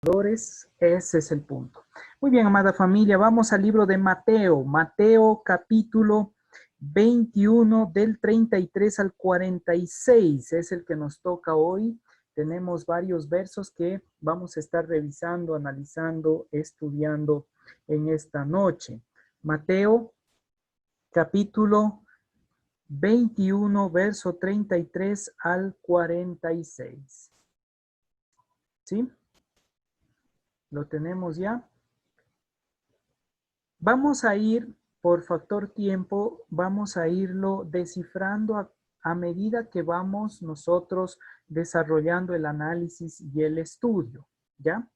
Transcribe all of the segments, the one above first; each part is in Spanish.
Ese es el punto. Muy bien, amada familia, vamos al libro de Mateo. Mateo capítulo 21 del 33 al 46 es el que nos toca hoy. Tenemos varios versos que vamos a estar revisando, analizando, estudiando en esta noche. Mateo capítulo 21, verso 33 al 46. ¿Sí? ¿Lo tenemos ya? Vamos a ir, por factor tiempo, vamos a irlo descifrando a medida que vamos nosotros desarrollando el análisis y el estudio, ¿ya?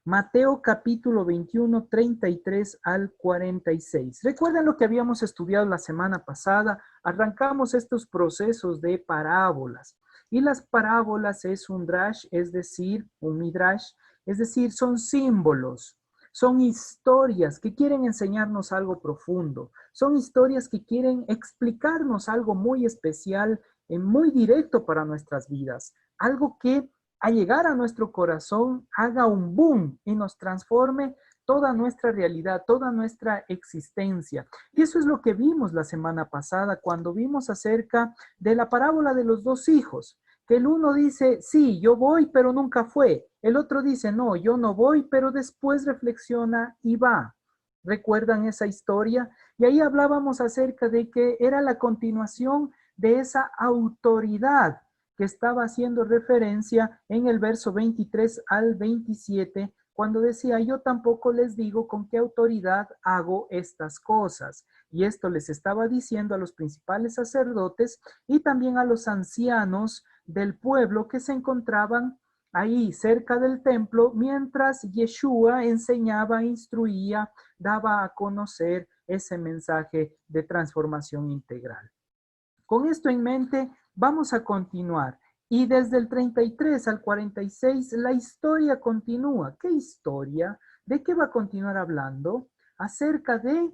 Mateo capítulo 21, 33 al 46. ¿Recuerdan lo que habíamos estudiado la semana pasada? Arrancamos estos procesos de parábolas. Y las parábolas es un drash, es decir, un midrash, es decir, son símbolos. Son historias que quieren enseñarnos algo profundo. Son historias que quieren explicarnos algo muy especial, muy directo para nuestras vidas. Algo que al llegar a nuestro corazón haga un boom y nos transforme toda nuestra realidad, toda nuestra existencia. Y eso es lo que vimos la semana pasada cuando vimos acerca de la parábola de los dos hijos, que el uno dice, sí, yo voy, pero nunca fue. El otro dice, no, yo no voy, pero después reflexiona y va. ¿Recuerdan esa historia? Y ahí hablábamos acerca de que era la continuación de esa autoridad que estaba haciendo referencia en el verso 23 al 27, cuando decía, yo tampoco les digo con qué autoridad hago estas cosas. Y esto les estaba diciendo a los principales sacerdotes y también a los ancianos del pueblo que se encontraban ahí cerca del templo, mientras Yeshua enseñaba, instruía, daba a conocer ese mensaje de transformación integral. Con esto en mente, vamos a continuar. Y desde el 33 al 46, la historia continúa. ¿Qué historia? ¿De qué va a continuar hablando? Acerca de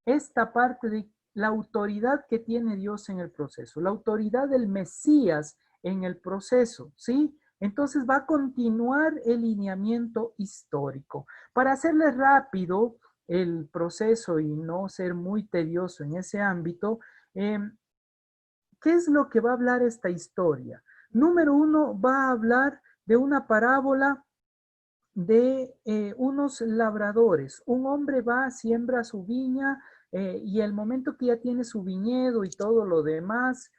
esta parte de la autoridad que tiene Dios en el proceso, la autoridad del Mesías en el proceso, ¿sí? Entonces va a continuar el lineamiento histórico. Para hacerle rápido el proceso y no ser muy tedioso en ese ámbito, ¿qué es lo que va a hablar esta historia? Número uno, va a hablar de una parábola de unos labradores. Un hombre va, siembra su viña y el momento que ya tiene su viñedo y todo lo demás,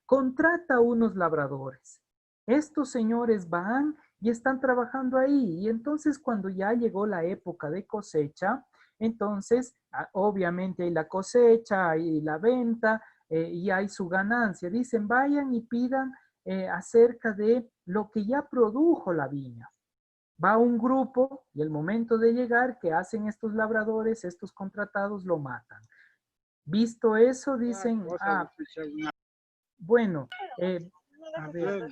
contrata a unos labradores. Estos señores van y están trabajando ahí. Y entonces cuando ya llegó la época de cosecha, entonces obviamente hay la cosecha, hay la venta y hay su ganancia. Dicen, vayan y pidan acerca de lo que ya produjo la viña. Va un grupo y el momento de llegar, ¿qué hacen estos labradores? Estos contratados lo matan. Visto eso, dicen, bueno, a ver,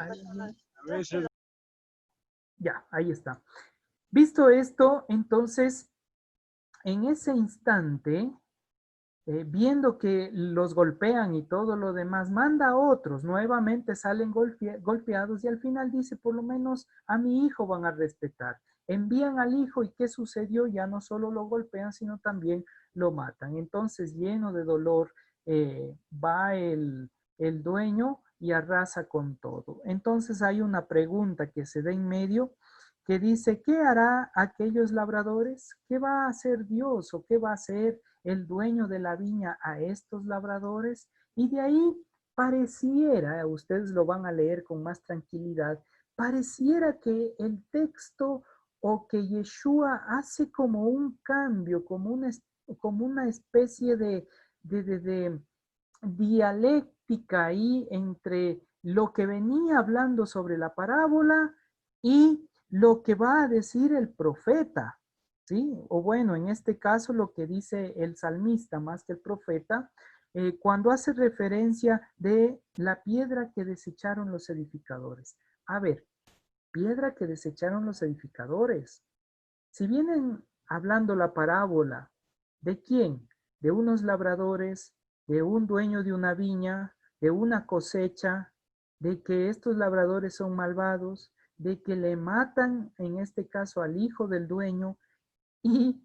ya, ahí está. Visto esto, entonces, en ese instante, viendo que los golpean y todo lo demás, manda a otros, nuevamente salen golpeados y al final dice, por lo menos a mi hijo van a respetar. Envían al hijo y ¿qué sucedió? Ya no solo lo golpean, sino también lo matan. Entonces, lleno de dolor, va el dueño y arrasa con todo. Entonces hay una pregunta que se da en medio que dice, ¿qué hará aquellos labradores? ¿Qué va a hacer Dios o qué va a hacer el dueño de la viña a estos labradores? Y de ahí pareciera, ustedes lo van a leer con más tranquilidad, pareciera que el texto o que Yeshua hace como un cambio, como una especie de dialéctica ahí entre lo que venía hablando sobre la parábola y lo que va a decir el profeta, ¿sí? O bueno, en este caso lo que dice el salmista más que el profeta, cuando hace referencia de la piedra que desecharon los edificadores. A ver, piedra que desecharon los edificadores. Si vienen hablando la parábola, ¿de quién? De unos labradores, de un dueño de una viña, de una cosecha, de que estos labradores son malvados, de que le matan, en este caso, al hijo del dueño, y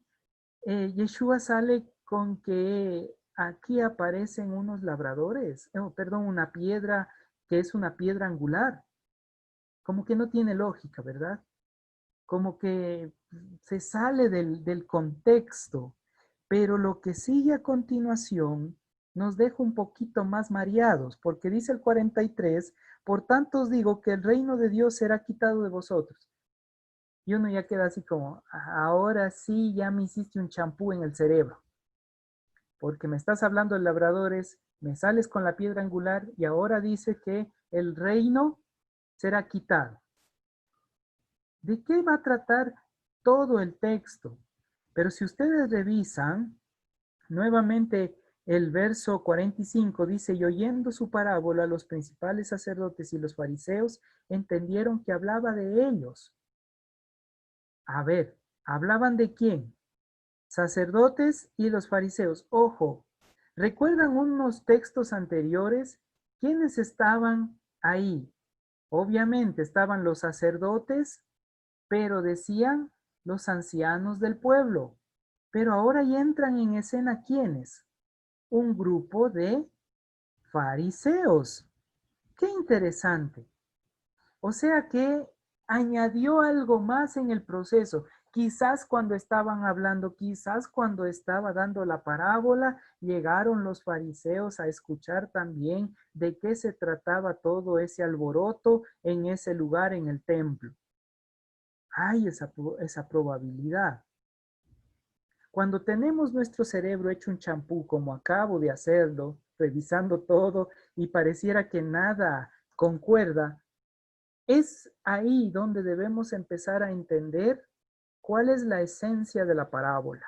Yeshua sale con que aquí aparecen unos labradores, perdón, una piedra que es una piedra angular. Como que no tiene lógica, ¿verdad? Como que se sale del contexto, pero lo que sigue a continuación nos deja un poquito más mareados, porque dice el 43, por tanto os digo que el reino de Dios será quitado de vosotros. Y uno ya queda así como, ahora sí, ya me hiciste un champú en el cerebro, porque me estás hablando de labradores, me sales con la piedra angular y ahora dice que el reino será quitado. ¿De qué va a tratar todo el texto? Pero si ustedes revisan, nuevamente el verso 45 dice, y oyendo su parábola, los principales sacerdotes y los fariseos entendieron que hablaba de ellos. A ver, ¿hablaban de quién? Sacerdotes y los fariseos. Ojo, ¿recuerdan unos textos anteriores? ¿Quiénes estaban ahí? Obviamente estaban los sacerdotes, pero decían los ancianos del pueblo. Pero ahora ya entran en escena ¿quiénes? Un grupo de fariseos. Qué interesante. O sea que añadió algo más en el proceso. Quizás cuando estaban hablando, quizás cuando estaba dando la parábola, llegaron los fariseos a escuchar también de qué se trataba todo ese alboroto en ese lugar, en el templo. Hay esa probabilidad. Cuando tenemos nuestro cerebro hecho un champú, como acabo de hacerlo, revisando todo y pareciera que nada concuerda, es ahí donde debemos empezar a entender cuál es la esencia de la parábola.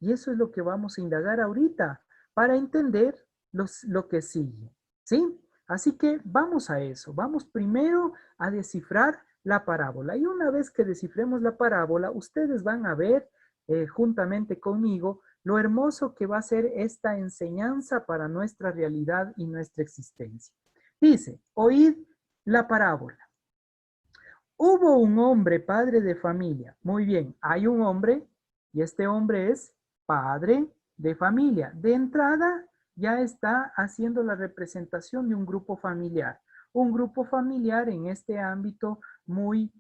Y eso es lo que vamos a indagar ahorita para entender lo que sigue. ¿Sí? Así que vamos a eso. Vamos primero a descifrar la parábola. Y una vez que descifremos la parábola, ustedes van a ver juntamente conmigo lo hermoso que va a ser esta enseñanza para nuestra realidad y nuestra existencia. Dice, oíd la parábola. Hubo un hombre, padre de familia. Muy bien, hay un hombre y este hombre es padre de familia. De entrada ya está haciendo la representación de un grupo familiar. Un grupo familiar en este ámbito muy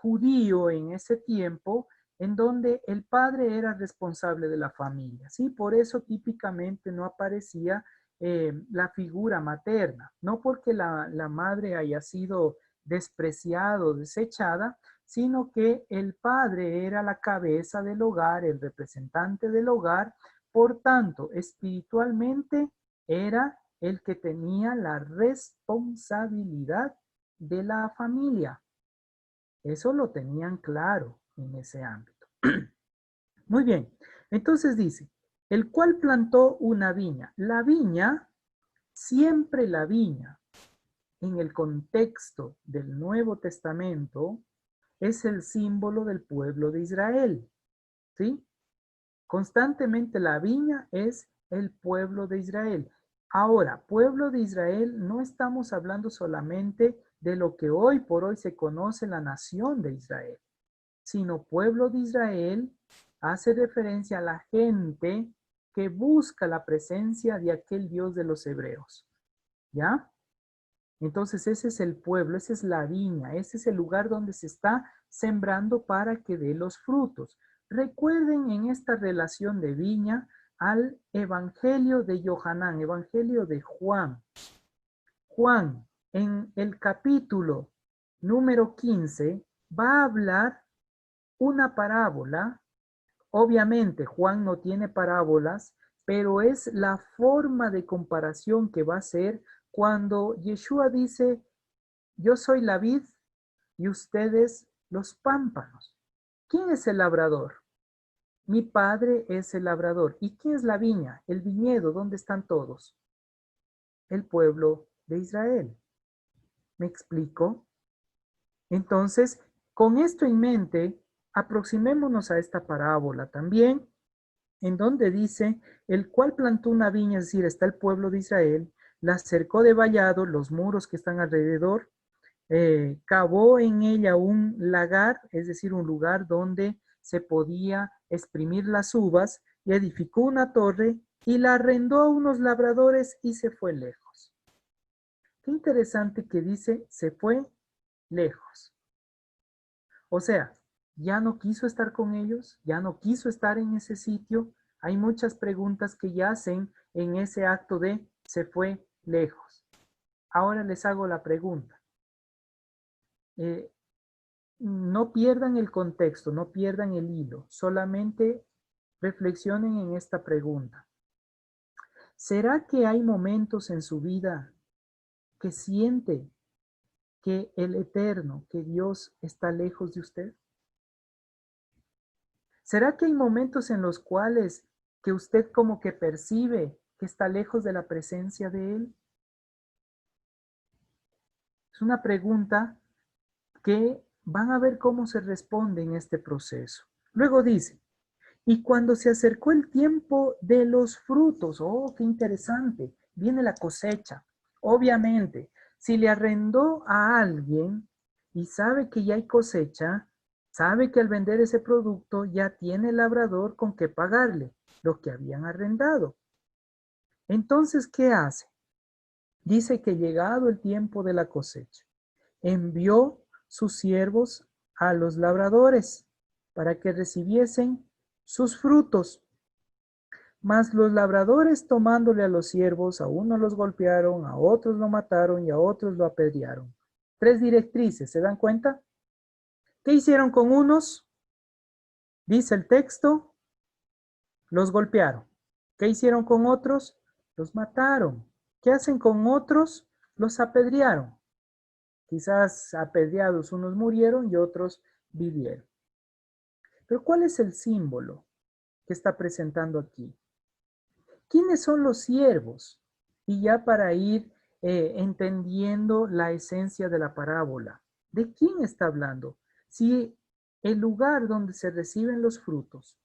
judío en ese tiempo, en donde el padre era responsable de la familia. ¿Sí? Por eso típicamente no aparecía la figura materna. No porque la madre haya sido despreciado, desechada, sino que el padre era la cabeza del hogar, el representante del hogar, por tanto, espiritualmente era el que tenía la responsabilidad de la familia. Eso lo tenían claro en ese ámbito. Muy bien, entonces dice, el cual plantó una viña. La viña, siempre la viña, en el contexto del Nuevo Testamento, es el símbolo del pueblo de Israel, ¿sí? Constantemente la viña es el pueblo de Israel. Ahora, pueblo de Israel, no estamos hablando solamente de lo que hoy por hoy se conoce la nación de Israel, sino pueblo de Israel hace referencia a la gente que busca la presencia de aquel Dios de los hebreos, ¿ya? Entonces ese es el pueblo, esa es la viña, ese es el lugar donde se está sembrando para que dé los frutos. Recuerden en esta relación de viña al Evangelio de Yohanan, Evangelio de Juan. Juan, en el capítulo número 15, va a hablar una parábola. Obviamente Juan no tiene parábolas, pero es la forma de comparación que va a ser cuando Yeshua dice, yo soy la vid y ustedes los pámpanos. ¿Quién es el labrador? Mi padre es el labrador. ¿Y quién es la viña? El viñedo, ¿dónde están todos? El pueblo de Israel. ¿Me explico? Entonces, con esto en mente, aproximémonos a esta parábola también, en donde dice, el cual plantó una viña, es decir, está el pueblo de Israel, la cercó de vallado, los muros que están alrededor, Cavó en ella un lagar, es decir, un lugar donde se podía exprimir las uvas, y edificó una torre y la arrendó a unos labradores y se fue lejos. Qué interesante que dice, se fue lejos. O sea, ya no quiso estar con ellos, ya no quiso estar en ese sitio. Hay muchas preguntas que yacen en ese acto de se fue lejos. Ahora les hago la pregunta. Eh, no pierdan el contexto, no pierdan el hilo, solamente reflexionen en esta pregunta. ¿Será que hay momentos en su vida que siente que el Eterno, que Dios está lejos de usted? ¿Será que hay momentos en los cuales que usted como que percibe que está lejos de la presencia de Él? Es una pregunta que van a ver cómo se responde en este proceso. Luego dice, y cuando se acercó el tiempo de los frutos, oh, qué interesante, viene la cosecha. Obviamente, si le arrendó a alguien y sabe que ya hay cosecha, sabe que al vender ese producto ya tiene el labrador con qué pagarle lo que habían arrendado. Entonces, ¿qué hace? Dice que llegado el tiempo de la cosecha, envió sus siervos a los labradores para que recibiesen sus frutos. Mas los labradores tomándole a los siervos, a unos los golpearon, a otros lo mataron y a otros lo apedrearon. Tres directrices, ¿se dan cuenta? ¿Qué hicieron con unos? Dice el texto, los golpearon. ¿Qué hicieron con otros? Los mataron. ¿Qué hacen con otros? Los apedrearon. Quizás apedreados unos murieron y otros vivieron. Pero ¿cuál es el símbolo que está presentando aquí? ¿Quiénes son los siervos? Y ya para ir entendiendo la esencia de la parábola, ¿de quién está hablando? Si el lugar donde se reciben los frutos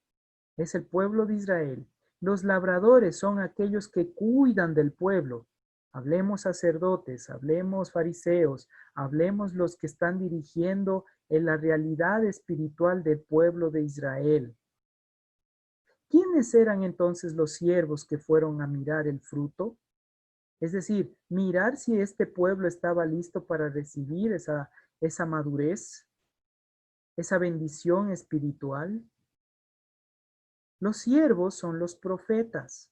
es el pueblo de Israel, los labradores son aquellos que cuidan del pueblo. Hablemos sacerdotes, hablemos fariseos, hablemos los que están dirigiendo en la realidad espiritual del pueblo de Israel. ¿Quiénes eran entonces los siervos que fueron a mirar el fruto? Es decir, mirar si este pueblo estaba listo para recibir esa madurez, esa bendición espiritual. Los siervos son los profetas.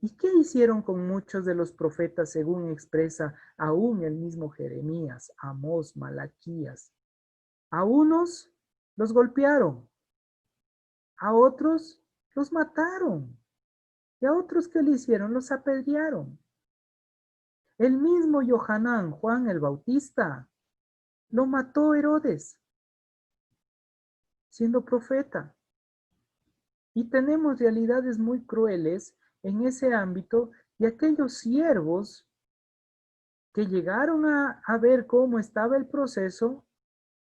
¿Y qué hicieron con muchos de los profetas según expresa aún el mismo Jeremías, Amós, Malaquías? A unos los golpearon, a otros los mataron. ¿Y a otros qué le hicieron? Los apedrearon. El mismo Johanán, Juan el Bautista, lo mató Herodes, siendo profeta. Y tenemos realidades muy crueles en ese ámbito, y aquellos siervos que llegaron a ver cómo estaba el proceso,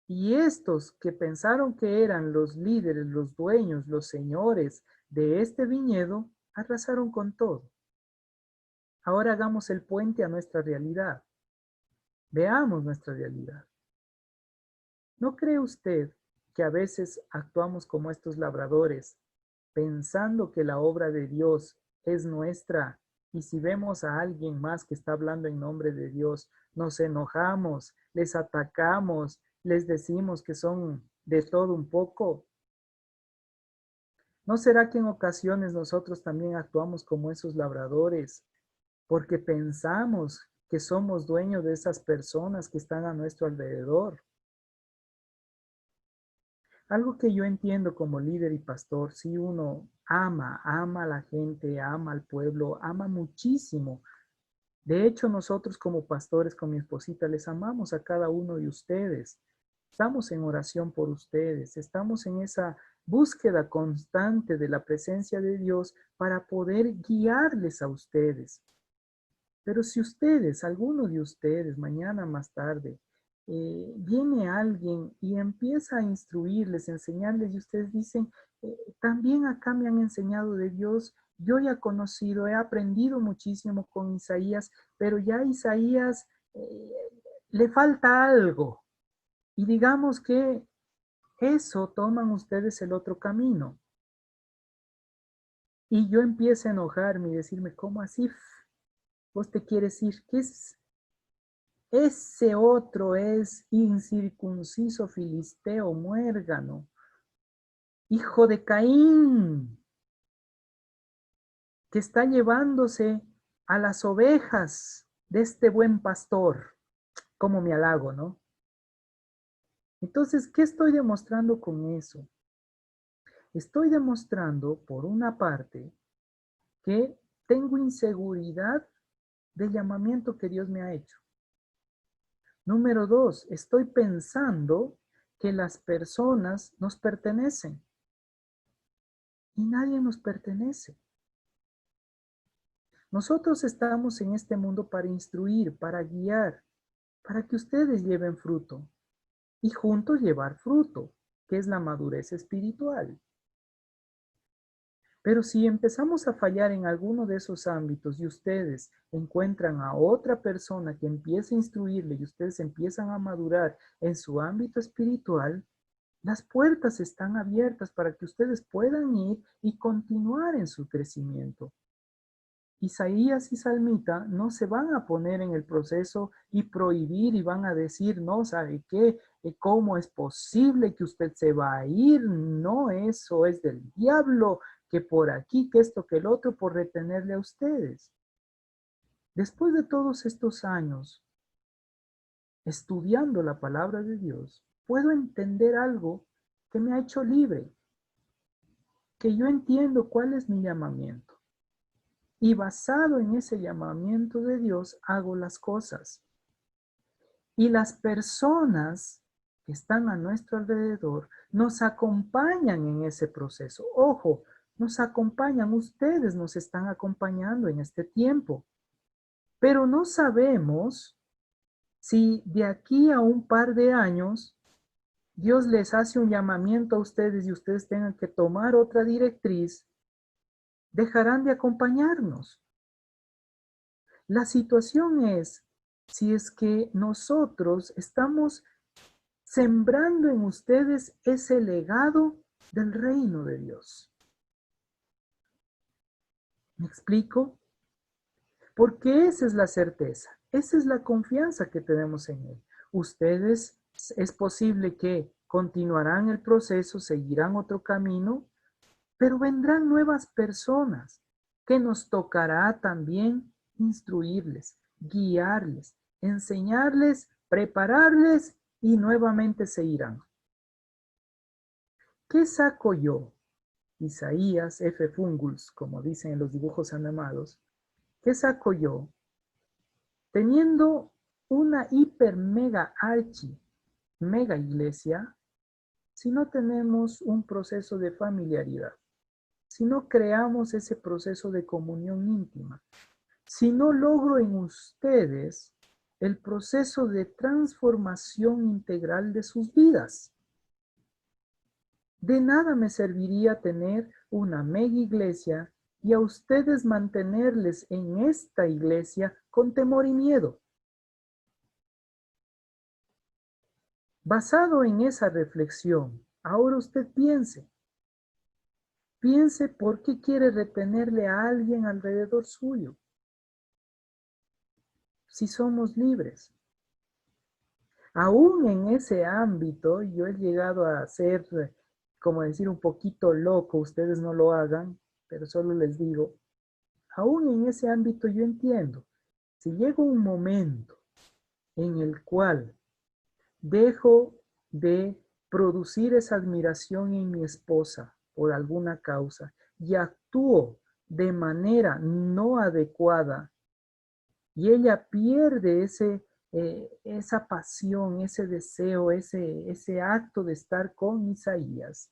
y estos que pensaron que eran los líderes, los dueños, los señores de este viñedo, arrasaron con todo. Ahora hagamos el puente a nuestra realidad. Veamos nuestra realidad. ¿No cree usted que a veces actuamos como estos labradores, pensando que la obra de Dios es nuestra, y si vemos a alguien más que está hablando en nombre de Dios, nos enojamos, les atacamos, les decimos que son de todo un poco? ¿No será que en ocasiones nosotros también actuamos como esos labradores porque pensamos que somos dueños de esas personas que están a nuestro alrededor? Algo que yo entiendo como líder y pastor, si uno ama a la gente, ama al pueblo, ama muchísimo. De hecho, nosotros como pastores, con mi esposita, les amamos a cada uno de ustedes. Estamos en oración por ustedes, estamos en esa búsqueda constante de la presencia de Dios para poder guiarles a ustedes. Pero si ustedes, alguno de ustedes, mañana más tarde, viene alguien y empieza a instruirles, enseñarles, y ustedes dicen, también acá me han enseñado de Dios, yo ya he conocido, he aprendido muchísimo con Isaías, pero ya Isaías le falta algo. Y digamos que eso toman ustedes el otro camino. Y yo empiezo a enojarme y decirme, ¿cómo así? Vos te quieres ir. ¿Qué es? Ese otro es incircunciso filisteo muérgano, hijo de Caín, que está llevándose a las ovejas de este buen pastor. Como me halago, ¿no? Entonces, ¿qué estoy demostrando con eso? Estoy demostrando, por una parte, que tengo inseguridad del llamamiento que Dios me ha hecho. Número dos, estoy pensando que las personas nos pertenecen y nadie nos pertenece. Nosotros estamos en este mundo para instruir, para guiar, para que ustedes lleven fruto y juntos llevar fruto, que es la madurez espiritual. Pero si empezamos a fallar en alguno de esos ámbitos y ustedes encuentran a otra persona que empiece a instruirle y ustedes empiezan a madurar en su ámbito espiritual, las puertas están abiertas para que ustedes puedan ir y continuar en su crecimiento. Isaías y Salmita no se van a poner en el proceso y prohibir y van a decir, no, ¿sabe qué? ¿Cómo es posible que usted se va a ir? No, eso es del diablo, que por aquí, que esto, que el otro, por retenerle a ustedes. Después de todos estos años estudiando la palabra de Dios, puedo entender algo que me ha hecho libre, que yo entiendo cuál es mi llamamiento. Y basado en ese llamamiento de Dios, hago las cosas. Y las personas que están a nuestro alrededor nos acompañan en ese proceso. Ojo, nos acompañan, ustedes nos están acompañando en este tiempo. Pero no sabemos si de aquí a un par de años Dios les hace un llamamiento a ustedes y ustedes tengan que tomar otra directriz, dejarán de acompañarnos. La situación es si es que nosotros estamos sembrando en ustedes ese legado del reino de Dios. ¿Me explico? Porque esa es la certeza, esa es la confianza que tenemos en Él. Ustedes es posible que continuarán el proceso, seguirán otro camino, pero vendrán nuevas personas que nos tocará también instruirles, guiarles, enseñarles, prepararles y nuevamente se irán. ¿Qué saco yo? Isaías F. Funguls, como dicen en los dibujos animados. ¿Qué saco yo? Teniendo una hiper mega archi mega iglesia, si no tenemos un proceso de familiaridad, si no creamos ese proceso de comunión íntima, si no logro en ustedes el proceso de transformación integral de sus vidas, de nada me serviría tener una mega iglesia y a ustedes mantenerles en esta iglesia con temor y miedo. Basado en esa reflexión, ahora usted piense por qué quiere retenerle a alguien alrededor suyo. Si somos libres. Aún en ese ámbito, yo he llegado a ser, como decir, un poquito loco, ustedes no lo hagan, pero solo les digo, aún en ese ámbito yo entiendo, si llega un momento en el cual dejo de producir esa admiración en mi esposa por alguna causa y actúo de manera no adecuada y ella pierde esa pasión, ese deseo, ese acto de estar con Isaías,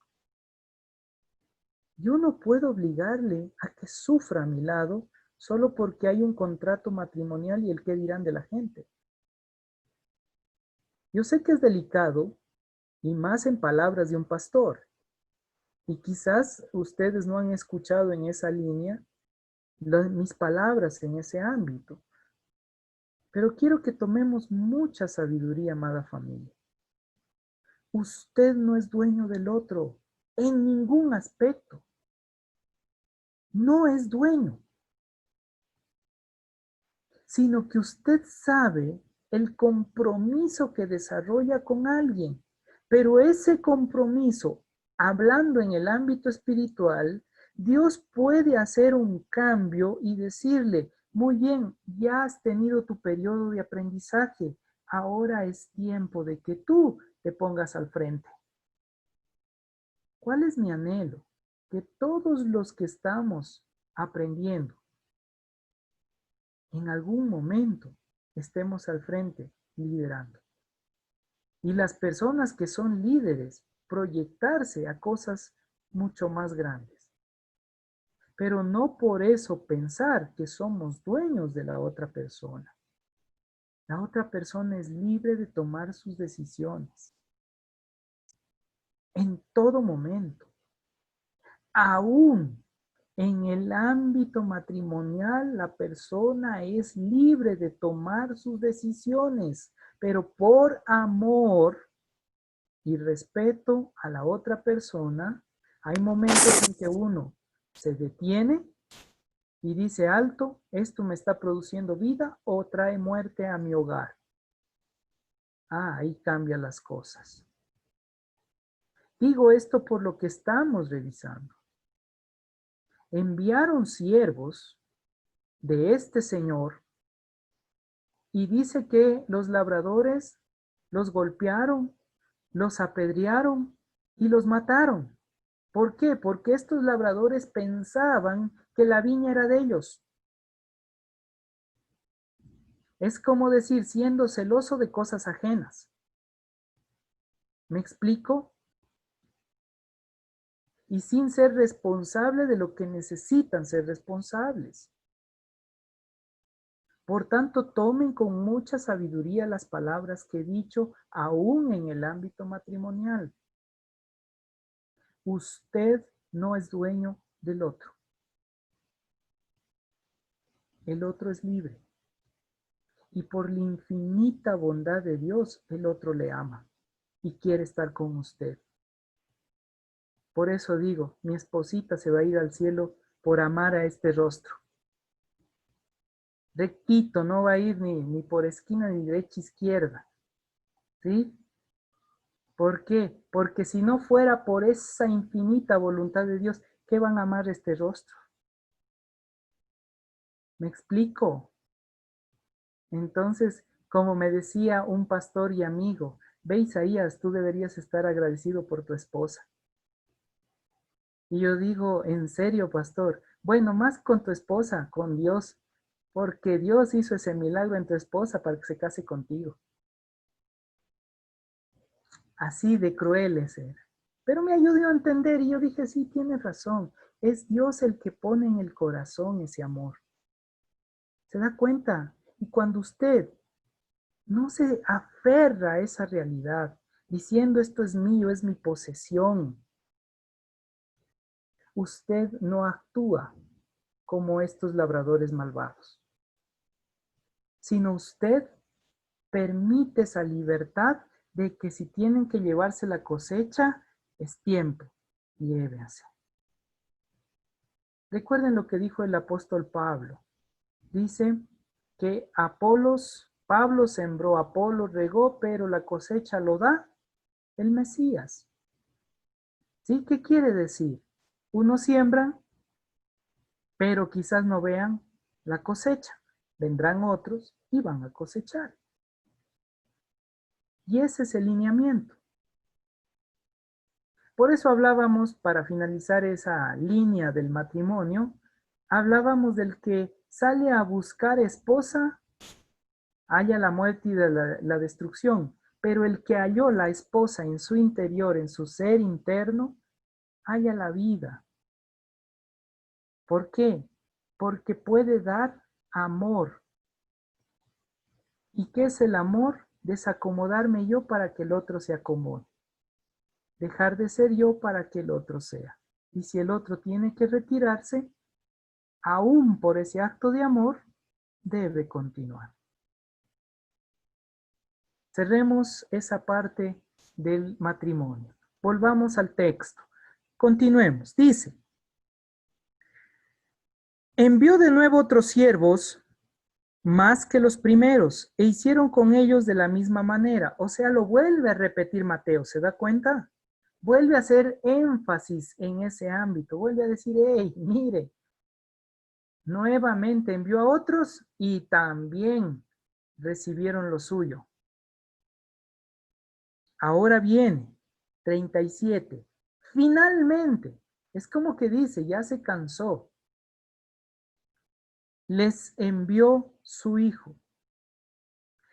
yo no puedo obligarle a que sufra a mi lado solo porque hay un contrato matrimonial y el qué dirán de la gente. Yo sé que es delicado y más en palabras de un pastor. Y quizás ustedes no han escuchado en esa línea mis palabras en ese ámbito. Pero quiero que tomemos mucha sabiduría, amada familia. Usted no es dueño del otro en ningún aspecto. No es dueño, sino que usted sabe el compromiso que desarrolla con alguien. Pero ese compromiso, hablando en el ámbito espiritual, Dios puede hacer un cambio y decirle, muy bien, ya has tenido tu periodo de aprendizaje, ahora es tiempo de que tú te pongas al frente. ¿Cuál es mi anhelo? Que todos los que estamos aprendiendo, en algún momento estemos al frente liderando. Y las personas que son líderes, proyectarse a cosas mucho más grandes. Pero no por eso pensar que somos dueños de la otra persona. La otra persona es libre de tomar sus decisiones en todo momento. Aún en el ámbito matrimonial, la persona es libre de tomar sus decisiones, pero por amor y respeto a la otra persona, hay momentos en que uno se detiene y dice, alto, esto me está produciendo vida o trae muerte a mi hogar. Ahí cambian las cosas. Digo esto por lo que estamos revisando. Enviaron siervos de este señor y dice que los labradores los golpearon, los apedrearon y los mataron. ¿Por qué? Porque estos labradores pensaban que la viña era de ellos. Es como decir, siendo celoso de cosas ajenas. ¿Me explico? Y sin ser responsable de lo que necesitan ser responsables. Por tanto, tomen con mucha sabiduría las palabras que he dicho, aún en el ámbito matrimonial. Usted no es dueño del otro. El otro es libre. Y por la infinita bondad de Dios, el otro le ama y quiere estar con usted. Por eso digo, mi esposita se va a ir al cielo por amar a este rostro. Rectito, no va a ir ni por esquina ni derecha izquierda. ¿Sí? ¿Por qué? Porque si no fuera por esa infinita voluntad de Dios, ¿qué van a amar este rostro? ¿Me explico? Entonces, como me decía un pastor y amigo, ve Isaías, tú deberías estar agradecido por tu esposa. Y yo digo, ¿en serio, pastor? Bueno, más con tu esposa, con Dios, porque Dios hizo ese milagro en tu esposa para que se case contigo. Así de cruel es él. Pero me ayudó a entender y yo dije, sí, tienes razón. Es Dios el que pone en el corazón ese amor. ¿Se da cuenta? Y cuando usted no se aferra a esa realidad, diciendo esto es mío, es mi posesión, usted no actúa como estos labradores malvados, sino usted permite esa libertad de que si tienen que llevarse la cosecha, es tiempo, llévense. Recuerden lo que dijo el apóstol Pablo. Dice que Pablo sembró, Apolo regó, pero la cosecha lo da el Mesías. ¿Sí? ¿Qué quiere decir? Unos siembran, pero quizás no vean la cosecha. Vendrán otros y van a cosechar. Y ese es el lineamiento. Por eso hablábamos, para finalizar esa línea del matrimonio, hablábamos del que sale a buscar esposa, halla la muerte y la destrucción, pero el que halló la esposa en su interior, en su ser interno, halla la vida. ¿Por qué? Porque puede dar amor. ¿Y qué es el amor? Desacomodarme yo para que el otro se acomode. Dejar de ser yo para que el otro sea. Y si el otro tiene que retirarse, aún por ese acto de amor, debe continuar. Cerremos esa parte del matrimonio. Volvamos al texto. Continuemos. Dice, envió de nuevo otros siervos más que los primeros e hicieron con ellos de la misma manera. O sea, lo vuelve a repetir Mateo, ¿se da cuenta? Vuelve a hacer énfasis en ese ámbito, vuelve a decir, hey, mire, nuevamente envió a otros y también recibieron lo suyo. Ahora viene, 37. Finalmente, es como que dice, ya se cansó. Les envió su hijo,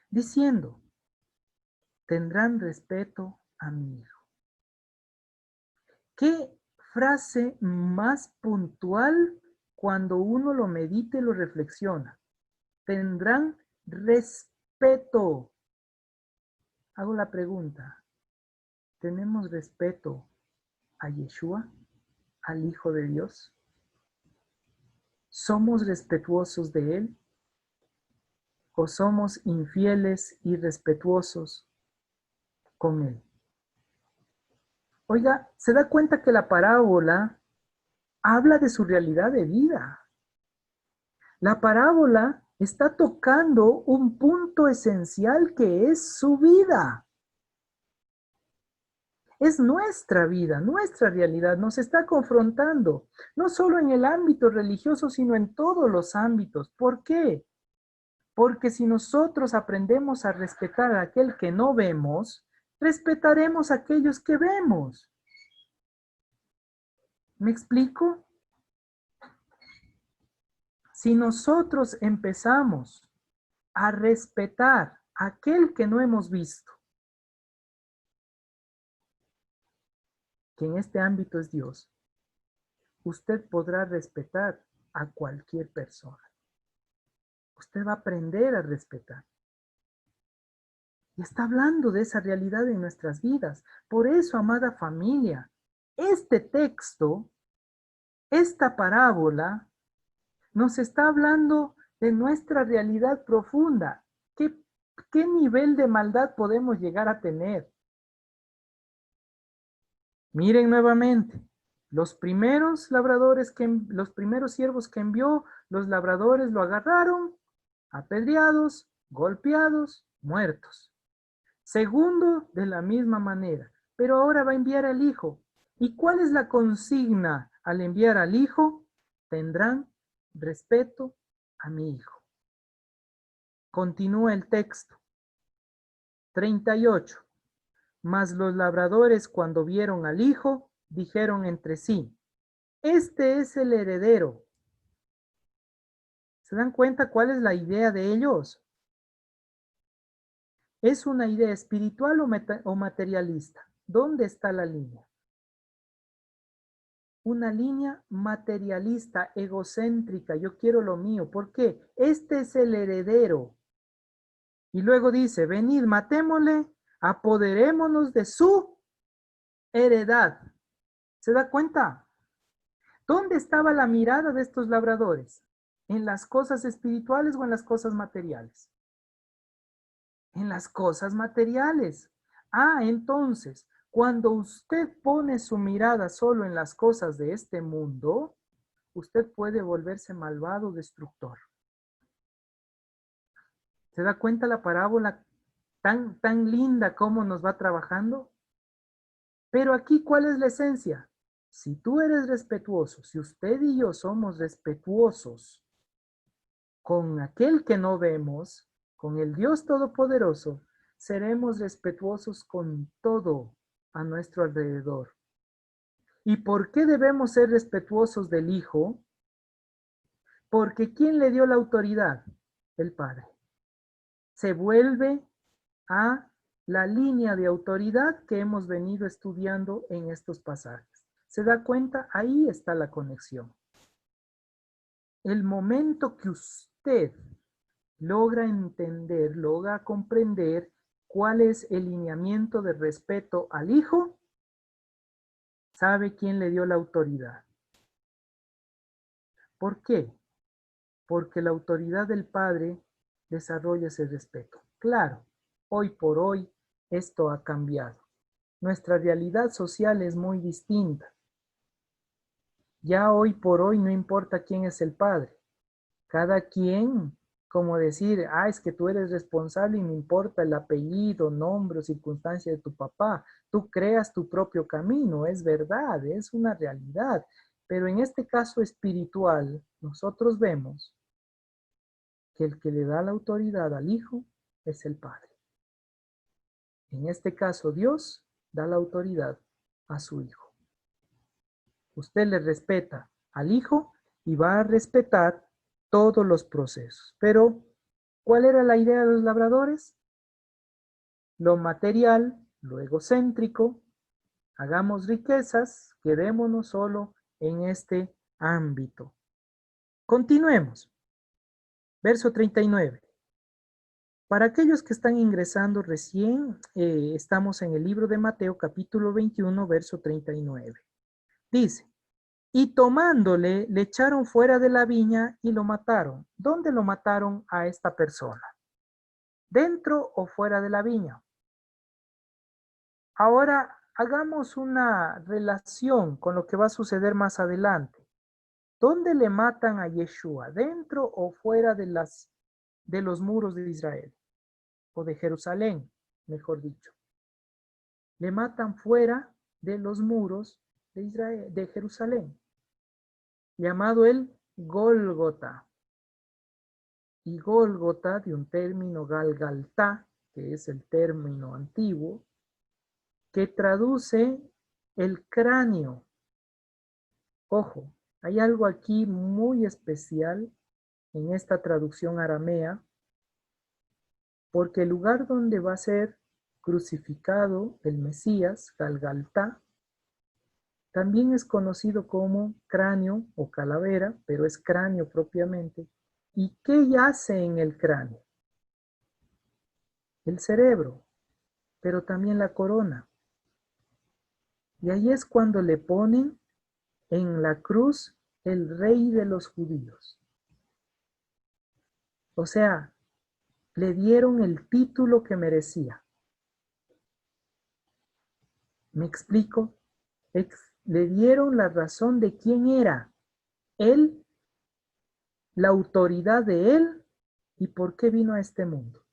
diciendo, tendrán respeto a mi hijo. ¿Qué frase más puntual cuando uno lo medita y lo reflexiona? Tendrán respeto. Hago la pregunta, ¿tenemos respeto a Yeshua, al Hijo de Dios? ¿Somos respetuosos de Él? ¿O somos infieles y irrespetuosos con Él? Oiga, ¿se da cuenta que la parábola habla de su realidad de vida? La parábola está tocando un punto esencial que es su vida. Es nuestra vida, nuestra realidad, nos está confrontando, no solo en el ámbito religioso, sino en todos los ámbitos. ¿Por qué? Porque si nosotros aprendemos a respetar a aquel que no vemos, respetaremos a aquellos que vemos. ¿Me explico? Si nosotros empezamos a respetar a aquel que no hemos visto, que en este ámbito es Dios, usted podrá respetar a cualquier persona. Usted va a aprender a respetar. Y está hablando de esa realidad en nuestras vidas. Por eso, amada familia, este texto, esta parábola, nos está hablando de nuestra realidad profunda. ¿Qué nivel de maldad podemos llegar a tener? Miren nuevamente, los primeros labradores, los primeros siervos que envió, los labradores lo agarraron, apedreados, golpeados, muertos. Segundo, de la misma manera, pero ahora va a enviar al hijo. ¿Y cuál es la consigna al enviar al hijo? Tendrán respeto a mi hijo. Continúa el texto. 38. Mas los labradores, cuando vieron al hijo, dijeron entre sí, este es el heredero. ¿Se dan cuenta cuál es la idea de ellos? ¿Es una idea espiritual o materialista? ¿Dónde está la línea? Una línea materialista, egocéntrica, yo quiero lo mío. ¿Por qué? Este es el heredero. Y luego dice, venid, matémosle, apoderémonos de su heredad. ¿Se da cuenta? ¿Dónde estaba la mirada de estos labradores? ¿En las cosas espirituales o en las cosas materiales? En las cosas materiales. Ah, entonces, cuando usted pone su mirada solo en las cosas de este mundo, usted puede volverse malvado, destructor. ¿Se da cuenta la parábola tan linda cómo nos va trabajando? Pero aquí, ¿cuál es la esencia? Si tú eres respetuoso, si usted y yo somos respetuosos con aquel que no vemos, con el Dios Todopoderoso, seremos respetuosos con todo a nuestro alrededor. ¿Y por qué debemos ser respetuosos del Hijo? Porque ¿quién le dio la autoridad? El Padre. Se vuelve a la línea de autoridad que hemos venido estudiando en estos pasajes. ¿Se da cuenta? Ahí está la conexión. El momento que usted logra entender, logra comprender cuál es el lineamiento de respeto al Hijo, sabe quién le dio la autoridad. ¿Por qué? Porque la autoridad del Padre desarrolla ese respeto. Claro, Hoy por hoy esto ha cambiado. Nuestra realidad social es muy distinta. Ya hoy por hoy no importa quién es el padre. Cada quien, como decir, es que tú eres responsable y me importa el apellido, nombre o circunstancia de tu papá. Tú creas tu propio camino, es verdad, es una realidad. Pero en este caso espiritual, nosotros vemos que el que le da la autoridad al Hijo es el Padre. En este caso, Dios da la autoridad a su Hijo. Usted le respeta al Hijo y va a respetar todos los procesos. Pero, ¿cuál era la idea de los labradores? Lo material, lo egocéntrico, hagamos riquezas, quedémonos solo en este ámbito. Continuemos. Verso 39. Para aquellos que están ingresando recién, estamos en el libro de Mateo, capítulo 21, verso 39. Dice, y tomándole, le echaron fuera de la viña y lo mataron. ¿Dónde lo mataron a esta persona? ¿Dentro o fuera de la viña? Ahora hagamos una relación con lo que va a suceder más adelante. ¿Dónde le matan a Yeshua? ¿Dentro o fuera de los muros de Israel? O de Jerusalén, mejor dicho. Le matan fuera de los muros de Israel, de Jerusalén, llamado el Gólgota. Y Gólgota, de un término Galgaltá, que es el término antiguo, que traduce el cráneo. Ojo, hay algo aquí muy especial en esta traducción aramea, porque el lugar donde va a ser crucificado el Mesías, Galgaltá, también es conocido como cráneo o calavera, pero es cráneo propiamente. ¿Y qué yace en el cráneo? El cerebro, pero también la corona. Y ahí es cuando le ponen en la cruz el rey de los judíos. O sea, le dieron el título que merecía. ¿Me explico? Le dieron la razón de quién era él, la autoridad de él y por qué vino a este mundo.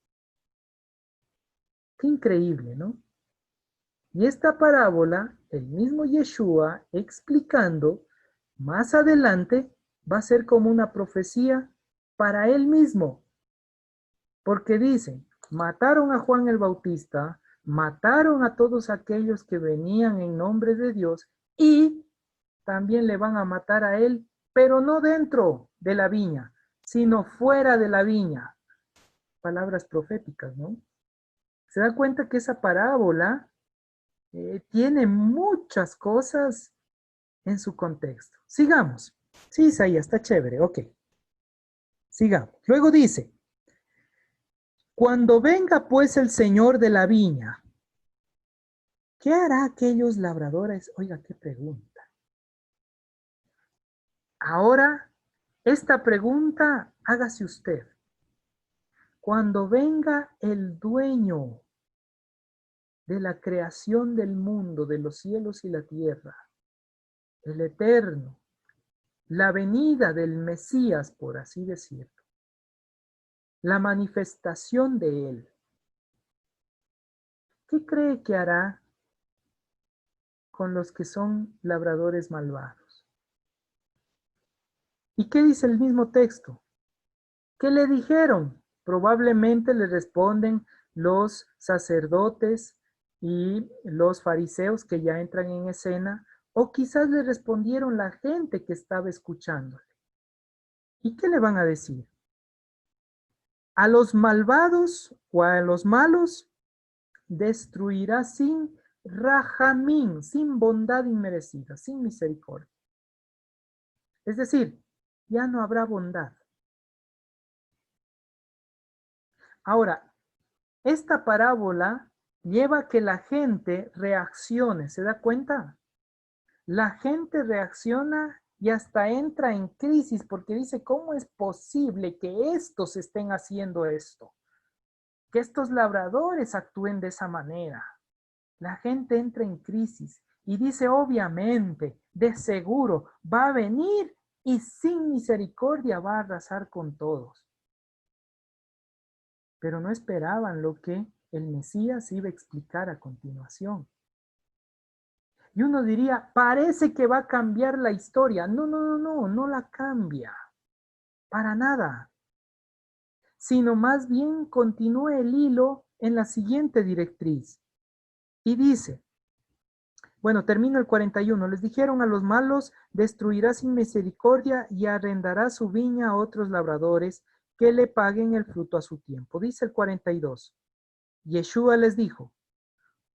Qué increíble, ¿no? Y esta parábola, el mismo Yeshua explicando más adelante, va a ser como una profecía para él mismo. Porque dice, mataron a Juan el Bautista, mataron a todos aquellos que venían en nombre de Dios y también le van a matar a él, pero no dentro de la viña, sino fuera de la viña. Palabras proféticas, ¿no? Se da cuenta que esa parábola tiene muchas cosas en su contexto. Sigamos. Sí, Isaías, está chévere, ok. Sigamos. Luego dice, cuando venga pues el Señor de la viña, ¿qué hará aquellos labradores? Oiga, qué pregunta. Ahora, esta pregunta hágase usted. Cuando venga el dueño de la creación del mundo, de los cielos y la tierra, el eterno, la venida del Mesías, por así decirlo, la manifestación de él, ¿qué cree que hará con los que son labradores malvados? ¿Y qué dice el mismo texto? ¿Qué le dijeron? Probablemente le responden los sacerdotes y los fariseos que ya entran en escena, o quizás le respondieron la gente que estaba escuchándole. ¿Y qué le van a decir? A los malvados o a los malos destruirá sin rajamín, sin bondad inmerecida, sin misericordia. Es decir, ya no habrá bondad. Ahora, esta parábola lleva a que la gente reaccione, ¿se da cuenta? La gente reacciona y hasta entra en crisis porque dice, ¿cómo es posible que estos estén haciendo esto? que estos labradores actúen de esa manera. La gente entra en crisis y dice, obviamente, de seguro, va a venir y sin misericordia va a arrasar con todos. Pero no esperaban lo que el Mesías iba a explicar a continuación. Y uno diría, parece que va a cambiar la historia. No, no, no, no, no la cambia. Para nada. Sino más bien continúa el hilo en la siguiente directriz. Y dice, bueno, termino el 41. Les dijeron a los malos, destruirá sin misericordia y arrendará su viña a otros labradores que le paguen el fruto a su tiempo. Dice el 42. Yeshua les dijo,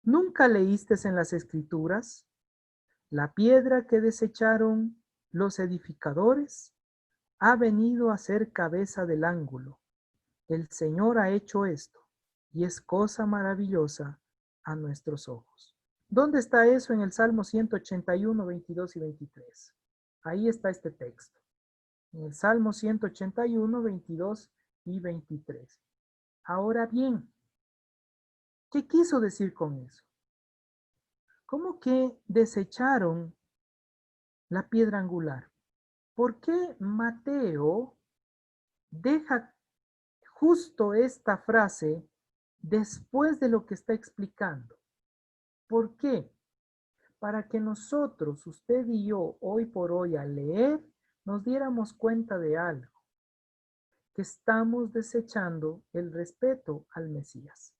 ¿nunca leíste en las escrituras la piedra que desecharon los edificadores? Ha venido a ser cabeza del ángulo. El Señor ha hecho esto y es cosa maravillosa a nuestros ojos. ¿Dónde está eso? En el Salmo 181, 22 y 23. Ahí está este texto. En el Salmo 181, 22 y 23. Ahora bien, ¿qué quiso decir con eso? ¿Cómo que desecharon la piedra angular? ¿Por qué Mateo deja justo esta frase después de lo que está explicando? ¿Por qué? Para que nosotros, usted y yo, hoy por hoy al leer, nos diéramos cuenta de algo, que estamos desechando el respeto al Mesías.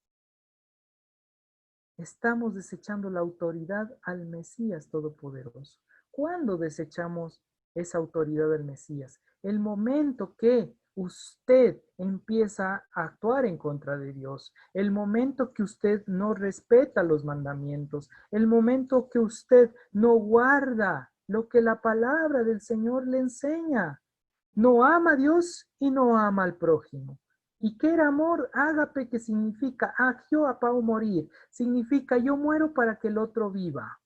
Estamos desechando la autoridad al Mesías Todopoderoso. ¿Cuándo desechamos esa autoridad del Mesías? El momento que usted empieza a actuar en contra de Dios, el momento que usted no respeta los mandamientos, el momento que usted no guarda lo que la palabra del Señor le enseña. No ama a Dios y no ama al prójimo. ¿Y qué era amor? Ágape, que significa agio a pau morir. Significa yo muero para que el otro viva.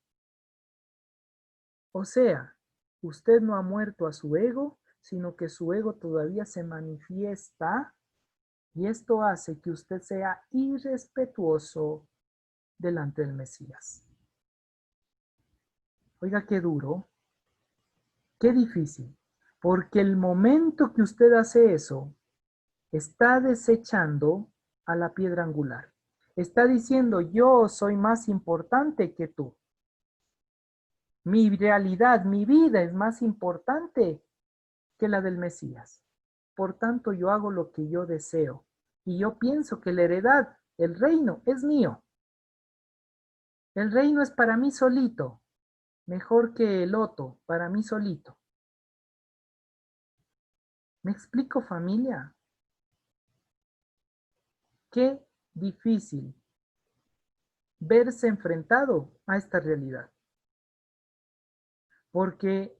O sea, usted no ha muerto a su ego, sino que su ego todavía se manifiesta y esto hace que usted sea irrespetuoso delante del Mesías. Oiga, qué duro, qué difícil, porque el momento que usted hace eso, está desechando a la piedra angular. Está diciendo, yo soy más importante que tú. Mi realidad, mi vida es más importante que la del Mesías. Por tanto, yo hago lo que yo deseo. Y yo pienso que la heredad, el reino, es mío. El reino es para mí solito. Mejor que el loto, para mí solito. ¿Me explico, familia? Qué difícil verse enfrentado a esta realidad. Porque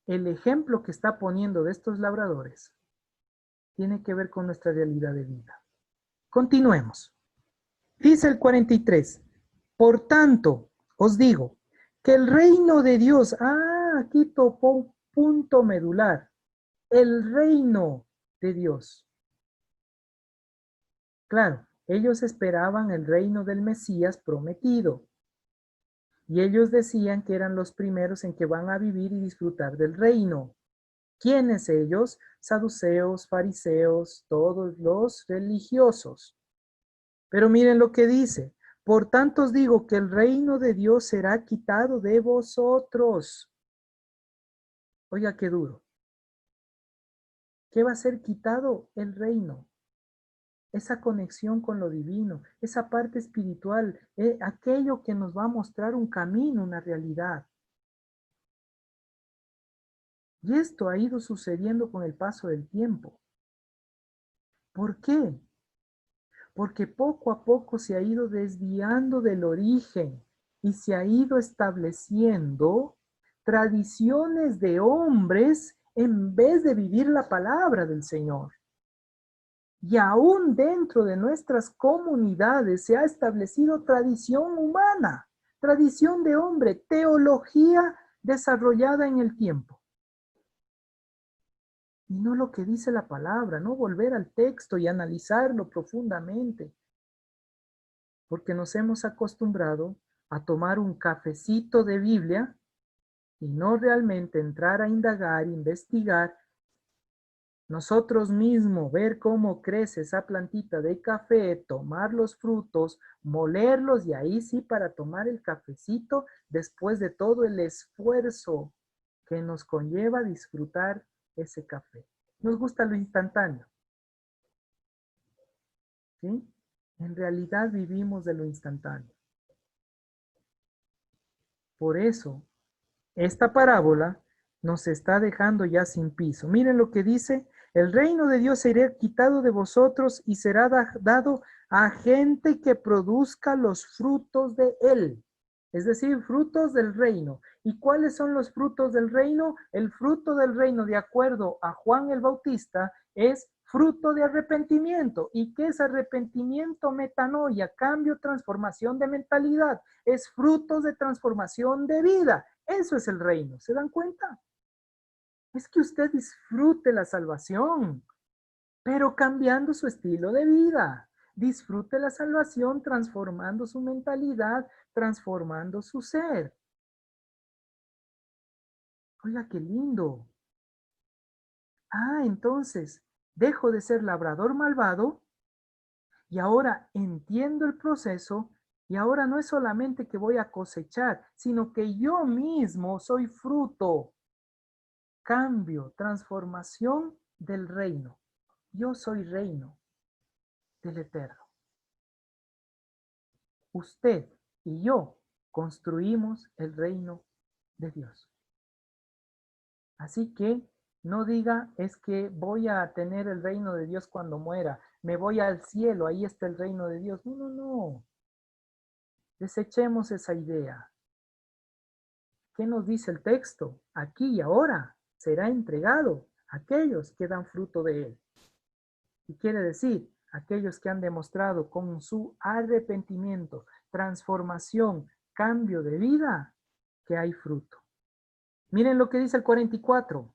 el ejemplo que está poniendo de estos labradores tiene que ver con nuestra realidad de vida. Continuemos. Dice el 43. Por tanto, os digo que el reino de Dios, aquí topó un punto medular, el reino de Dios. Claro, ellos esperaban el reino del Mesías prometido. Y ellos decían que eran los primeros en que van a vivir y disfrutar del reino. ¿Quiénes ellos? Saduceos, fariseos, todos los religiosos. Pero miren lo que dice. Por tanto os digo que el reino de Dios será quitado de vosotros. Oiga, qué duro. ¿Qué va a ser quitado? El reino. Esa conexión con lo divino, esa parte espiritual, aquello que nos va a mostrar un camino, una realidad. Y esto ha ido sucediendo con el paso del tiempo. ¿Por qué? Porque poco a poco se ha ido desviando del origen y se ha ido estableciendo tradiciones de hombres en vez de vivir la palabra del Señor. Y aún dentro de nuestras comunidades se ha establecido tradición humana, tradición de hombre, teología desarrollada en el tiempo. Y no lo que dice la palabra, no volver al texto y analizarlo profundamente. porque nos hemos acostumbrado a tomar un cafecito de Biblia y no realmente entrar a indagar, investigar, nosotros mismos ver cómo crece esa plantita de café, tomar los frutos, molerlos y ahí sí para tomar el cafecito después de todo el esfuerzo que nos conlleva disfrutar ese café. Nos gusta lo instantáneo, ¿sí? En realidad vivimos de lo instantáneo. Por eso, esta parábola nos está dejando ya sin piso. Miren lo que dice, el reino de Dios será quitado de vosotros y será dado a gente que produzca los frutos de él. Es decir, frutos del reino. ¿Y cuáles son los frutos del reino? El fruto del reino, de acuerdo a Juan el Bautista, es fruto de arrepentimiento. ¿Y qué es arrepentimiento? Metanoia, cambio, transformación de mentalidad. Es frutos de transformación de vida. Eso es el reino. ¿Se dan cuenta? Es que usted disfrute la salvación, pero cambiando su estilo de vida. Disfrute la salvación transformando su mentalidad, transformando su ser. Oiga, qué lindo. Ah, entonces, dejo de ser labrador malvado y ahora entiendo el proceso y ahora no es solamente que voy a cosechar, sino que yo mismo soy fruto. Cambio, transformación del reino. Yo soy reino del Eterno. Usted y yo construimos el reino de Dios. Así que no diga es que voy a tener el reino de Dios cuando muera, me voy al cielo, ahí está el reino de Dios. No, no, no. Desechemos esa idea. ¿Qué nos dice el texto? Aquí y ahora será entregado a aquellos que dan fruto de él. Y quiere decir, aquellos que han demostrado con su arrepentimiento, transformación, cambio de vida, que hay fruto. Miren lo que dice el 44.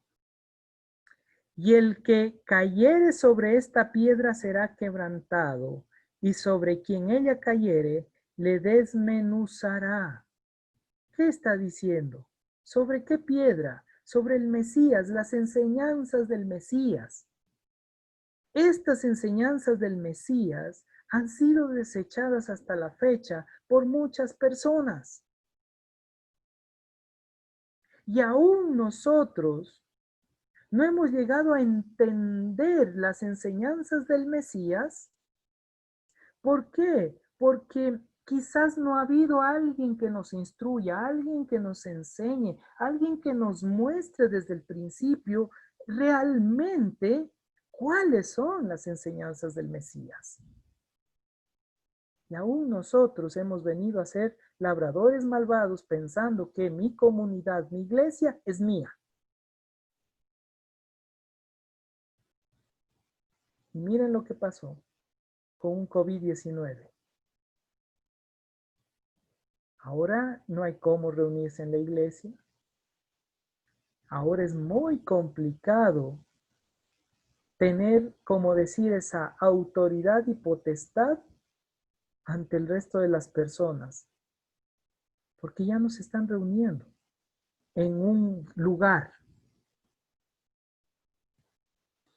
Y el que cayere sobre esta piedra será quebrantado, y sobre quien ella cayere le desmenuzará. ¿Qué está diciendo? ¿Sobre qué piedra? Sobre el Mesías, las enseñanzas del Mesías. Estas enseñanzas del Mesías han sido desechadas hasta la fecha por muchas personas. Y aún nosotros no hemos llegado a entender las enseñanzas del Mesías. ¿Por qué? Porque quizás no ha habido alguien que nos instruya, alguien que nos enseñe, alguien que nos muestre desde el principio realmente cuáles son las enseñanzas del Mesías. Y aún nosotros hemos venido a ser labradores malvados pensando que mi comunidad, mi iglesia es mía. Y miren lo que pasó con un COVID-19. Ahora no hay cómo reunirse en la iglesia. Ahora es muy complicado tener, como decir, esa autoridad y potestad ante el resto de las personas, porque ya no se están reuniendo en un lugar.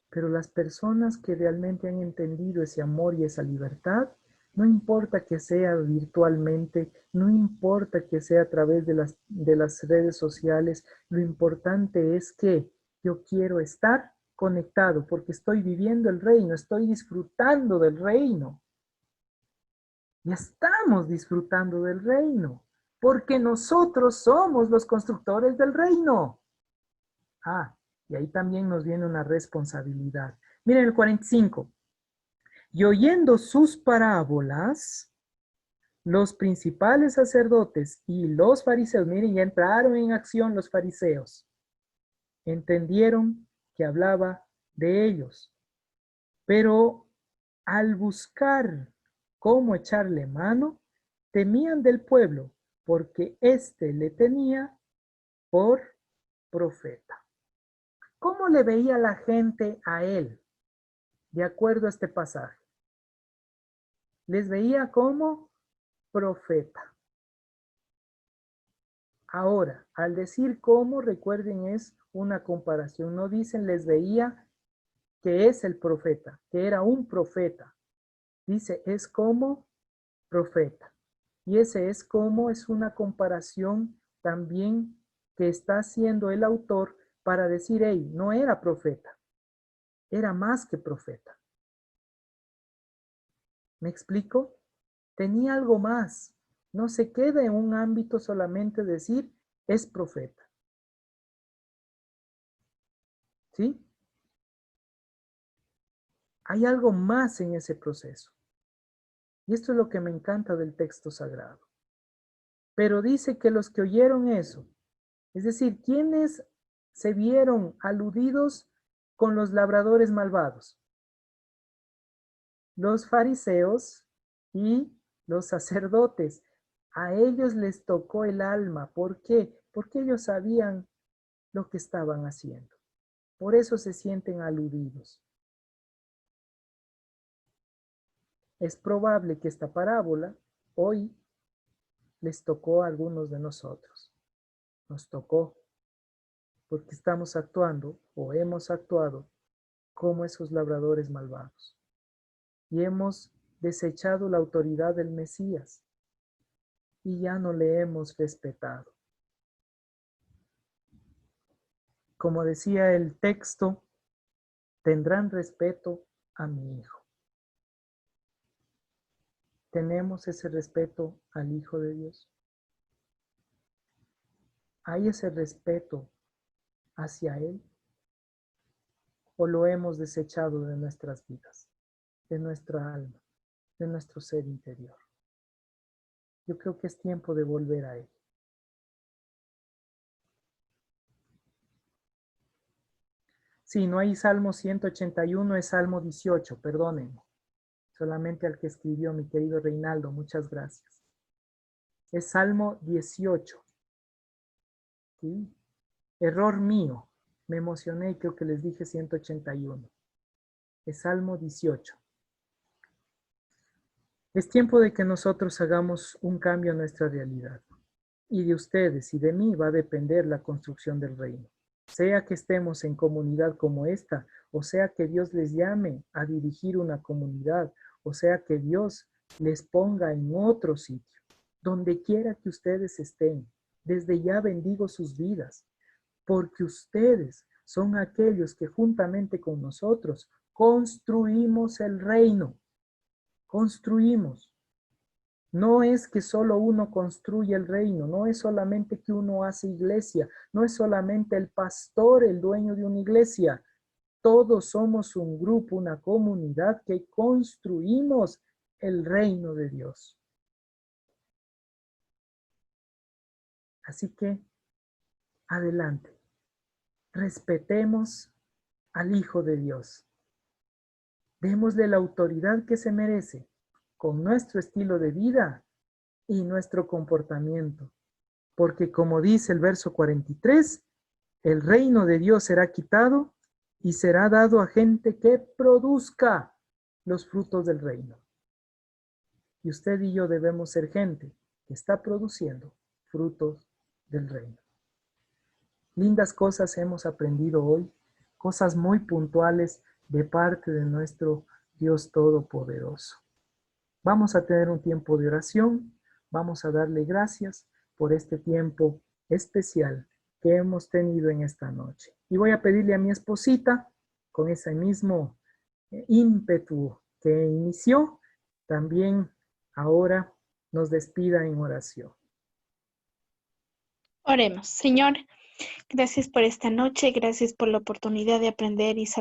Pero las personas que realmente han entendido ese amor y esa libertad, no importa que sea virtualmente, no importa que sea a través de las redes sociales, lo importante es que yo quiero estar conectado porque estoy viviendo el reino, estoy disfrutando del reino. Y estamos disfrutando del reino, porque nosotros somos los constructores del reino. Ah, y ahí también nos viene una responsabilidad. Miren el 45. Y oyendo sus parábolas, los principales sacerdotes y los fariseos, miren, ya entraron en acción los fariseos, entendieron que hablaba de ellos, pero al buscar cómo echarle mano, temían del pueblo, porque éste le tenía por profeta. ¿Cómo le veía la gente a él? De acuerdo a este pasaje. Les veía como profeta. Ahora, al decir cómo, recuerden, es una comparación. No dicen les veía que es el profeta, que era un profeta. Dice es como profeta. Y ese es como es una comparación también que está haciendo el autor para decir, hey, no era profeta, era más que profeta. ¿Me explico? Tenía algo más. No se queda en un ámbito solamente decir es profeta. ¿Sí? Hay algo más en ese proceso. Y esto es lo que me encanta del texto sagrado. Pero dice que los que oyeron eso, es decir, ¿quiénes se vieron aludidos con los labradores malvados? Los fariseos y los sacerdotes. A ellos les tocó el alma. ¿Por qué? Porque ellos sabían lo que estaban haciendo. Por eso se sienten aludidos. Es probable que esta parábola hoy les tocó a algunos de nosotros. Nos tocó porque estamos actuando o hemos actuado como esos labradores malvados. Y hemos desechado la autoridad del Mesías y ya no le hemos respetado. Como decía el texto, tendrán respeto a mi hijo. ¿Tenemos ese respeto al Hijo de Dios? ¿Hay ese respeto hacia Él? ¿O lo hemos desechado de nuestras vidas, de nuestra alma, de nuestro ser interior? Yo creo que es tiempo de volver a Él. Sí, no hay Salmo 181, es Salmo 18, perdónenme. Solamente al que escribió mi querido Reinaldo, muchas gracias. Es Salmo 18. ¿Sí? Error mío, me emocioné y creo que les dije 181. Es Salmo 18. Es tiempo de que nosotros hagamos un cambio en nuestra realidad. Y de ustedes y de mí va a depender la construcción del reino. Sea que estemos en comunidad como esta, o sea que Dios les llame a dirigir una comunidad, o sea que Dios les ponga en otro sitio. Donde quiera que ustedes estén, desde ya bendigo sus vidas, porque ustedes son aquellos que juntamente con nosotros construimos el reino. Construimos. No es que solo uno construye el reino, no es solamente que uno hace iglesia, no es solamente el pastor el dueño de una iglesia. Todos somos un grupo, una comunidad que construimos el reino de Dios. Así que, adelante, respetemos al Hijo de Dios. Démosle la autoridad que se merece con nuestro estilo de vida y nuestro comportamiento. Porque como dice el verso 43, el reino de Dios será quitado y será dado a gente que produzca los frutos del reino. Y usted y yo debemos ser gente que está produciendo frutos del reino. Lindas cosas hemos aprendido hoy, cosas muy puntuales de parte de nuestro Dios Todopoderoso. Vamos a tener un tiempo de oración, vamos a darle gracias por este tiempo especial que hemos tenido en esta noche. Y voy a pedirle a mi esposita, con ese mismo ímpetu que inició, también ahora nos despida en oración. Oremos. Señor, gracias por esta noche, gracias por la oportunidad de aprender y saber